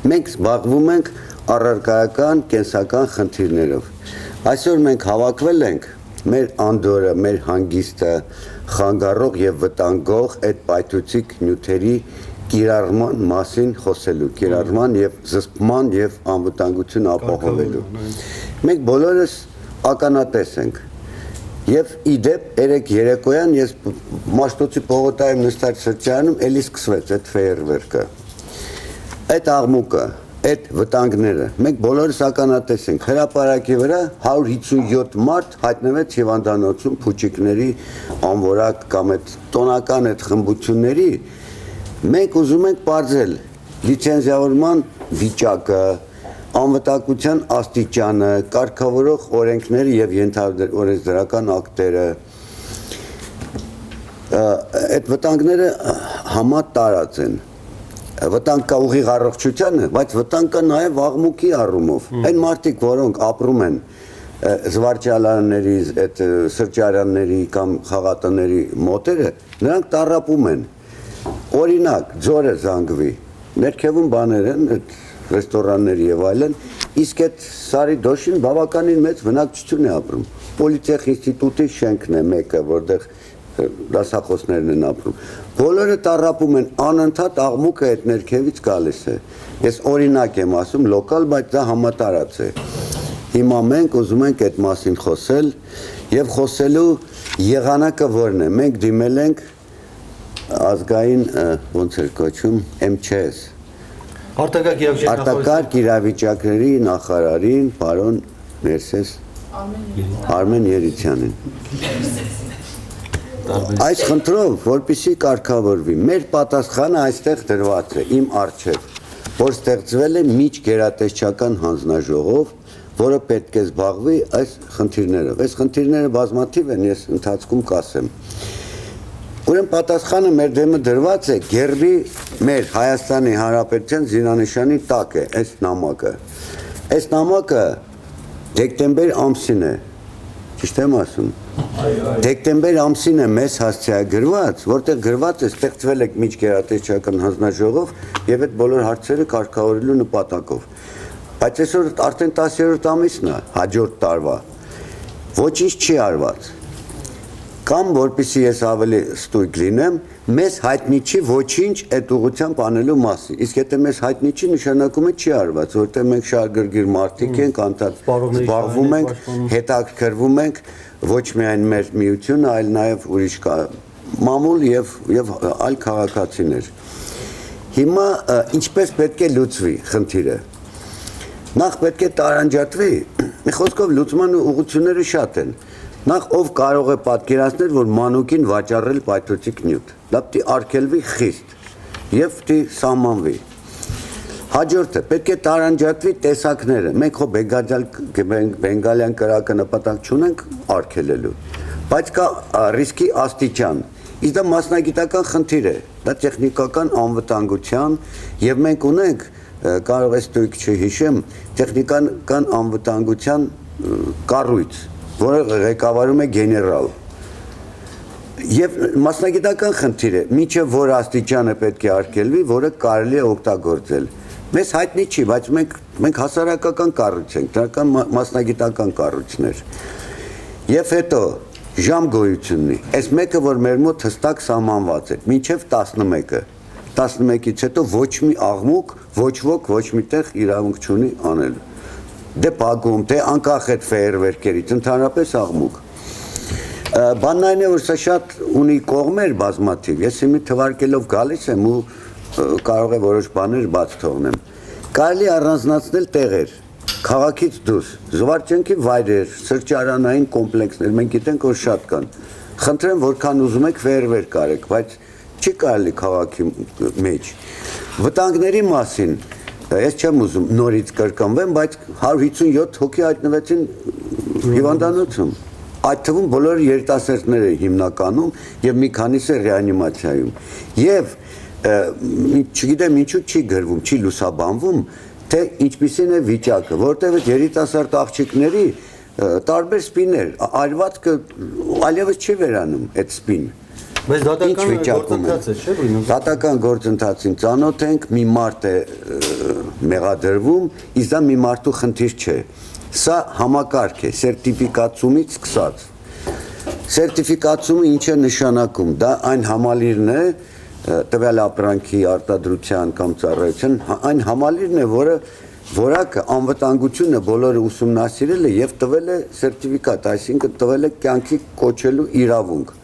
Մենք զբաղվում ենք առարկայական կենսական խնդիրներով։ Այսօր մենք հավաքվել ենք մեր անդորը, մեր հանգիստը խանգարող եւ վտանգող այդ պայթուցիկ նյութերի կիրառման մասին խոսելու, կիրառման եւ զսպման եւ անվտանգություն ապահովելու։ Մենք բոլորս ականատես ենք։ Եվ իդեպ երեք երեկոյան ես Մաշտոցի Պողոտայում նստած սրճարանում էլի սկսվեց այդ ֆեյերվերկը։ Այդ աղմուկը, այդ վտանգները, մենք բոլորս ականատես ենք։ Հրապարակի վրա 157 մարդ հայտնվեց հիվանդանոցում փուչիկների անորակ կամ այդ տոնական այդ խմբությունների։ Մենք ուզում ենք բարձել լիցենզիավորման վիճակը, անվտանգության աստիճանը, կարգավորող օրենքները եւ օրենսդրական ակտերը, այդ վտանգները համատարած են։ Վտանգ կա ուղիղ առողջությանը, բայց վտանգ կա նաեւ աղմուկի առումով։ Այն մարդիկ, որոնք ապրում են զվարճարանների, այդ սրճարանների կամ խաղատների մոտերը, նրանք տառապում են։ Օրինակ, ձորը զանգվի, ներքևում բաներ են, այդ ռեստորանների եւ այլն, իսկ այդ Սարի Դոշին բավականին մեծ բնակչություն է ապրում։ Պոլիտեխ ինստիտուտի շենքն է մեկը, որտեղ դասախոսներն են ապրում։ Բոլորը տառապում են, անընդհատ աղմուկը այդ ներքևից գալիս է։ Ես օրինակ եմ ասում, լոկալ, բայց դա համատարած է։ Հիմա մենք ուզում ենք այդ մասին խոսել եւ խոսելու եղանակը որն է։ Մենք դիմել ենք ազգային ոնց էր կոչում MCHS Արտակարգ իրավիճակների նախարարին, պարոն Ներսես Արմեն Երիցյանին։ Այս խնդրով, որպեսզի կարգավորվի, մեր պատասխանը այստեղ դրված է, իմ առջև, որ ստեղծվել է միջգերատեսչական հանձնաժողով, որը պետք է զբաղվի այս խնդիրներով։ Այս խնդիրները բազմաթիվ են, ես ընթացքում կասեմ։ Ուրեմն պատասխանը մեր դեմը դրված է գերբի մեր Հայաստանի Հանրապետության զինանշանի տակ է այս նամակը։ Այս նամակը դեկտեմբեր ամսին է, ճիշտ եմ ասում։ Դեկտեմբեր ամսին է մեզ հասցեագրված, որտեղ գրված է ստեղծվել է միջգերատեսչական հանձնաժողով եւ այդ բոլոր հարցերը կարգավորելու նպատակով։ Բայց այսօր արդեն 10-րդ ամիսն է հաջորդ տարվա։ Ոչինչ չի արված։ Կամ որպեսզի ես ավելի ստույգ լինեմ, մեզ հայտնի չի ոչինչ այդ ուղղությամբ անելու մասին։ Իսկ եթե մեզ հայտնի չի, նշանակում է չի արված, որտեղ մենք շարգրգիր մարդիկ ենք, անդադ զբաղվում ենք, հետաքրքրվում ենք ոչ միայն մեր միությունը, այլ նաև ուրիշ մամուլ եւ այլ քաղաքացիներ։ Հիմա ինչպես պետք է լուծվի խնդիրը։ Նախ պետք է տարանջատվի, մի խոսքով լուծման ուղղությունները շատ են։ Նախ ով կարող է պատկերացնել, որ մանուկին վաճառել պայթուցիկ նյութ, դա պիտի արգելվի խիստ եւ պիտի սահմանվի։ Հաջորդը պետք է տարանջատվի տեսակները, մենք հո բենգալյան կրակը նպատակ չունենք արգելելու, բայց կա ռիսկի աստիճան, իսկ դա մասնագիտական խնդիր է, դա տեխնիկական անվտանգության եւ մենք ունենք, կարող է ստույգ չհիշեմ, տեխնիկական անվտանգության կառույց, որը ղեկավարում է գեներալ։ Եվ մասնագիտական խնդիր է, մինչև որ աստիճանը պետք է արգելվի, որը կարելի է օգտագործել։ Մեզ հայտնի չի, բայց մենք հասարակական կառույց ենք, դրական մասնագիտական կառույցներ։ Եվ հետո ժամ գոյություն ունի։ Այս մեկը, որ մեր մոտ հստակ սահմանված է, մինչև 11-ը։ 11-ից հետո ոչ մի աղմուկ, ոչ ոք, ոչ միտեղ իրավունք չունի անելու։ Դե բագում, դե անկախ այդ ֆեյերվերկերից, ընդհանրապես աղմուկ։ Բանն այն է, որ սա շատ ունի կողմեր բազմաթիվ, ես հիմի թվարկելով գալիս եմ ու կարող է որոշ բաներ բաց թողնեմ։ Կարելի առանձնացնել տեղեր, քաղաքից դուրս, զվարճանքի վայրեր, սրճարանային կոմպլեքսներ, մենք գիտենք, որ շատ կան։ Խնդրեմ, որքան ուզում եք ֆեյերվերկ արեք, բայց չի կարելի քաղաքի մեջ։ Վտանգների մասին ես չեմ ուզում նորից կրկնվեմ, բայց 157 հոգի հայտնվեցին հիվանդանոցում։ Այդ թվում բոլոր երիտասարդները հիմնականում եւ մի քանիսը ռեանիմացիայում։ Եվ չգիտեմ ինչու չի գրվում, չի լուսաբանվում, թե ինչպիսին է վիճակը, որտեղ երիտասարդ աղջիկների տարբեր սպիներ, այլվածքը այլևս չի վերանում այդ սպին։ Բայց դատական ինչ վիճակում են։ գործընթաց է, չէ՞, բույն։ Դատական գործընթացին ծանոթ ենք, մի մարդ է մեղադրվում, իսկ դա մի մարդու խնդիր չէ։ Սա համակարգ է, սերտիֆիկացումից սկսած։ Սերտիֆիկացումը ինչ է նշանակում, դա այն համալիրն է, տվյալ ապրանքի արտադրության կամ ծառայության, այն համալիրն է, որը որակը անվտանգությունը բոլորը ուսումնասիրել է եւ տվել է սերտիֆիկատ, այսինքն տվել է կյանքի կոչելու իրավունք։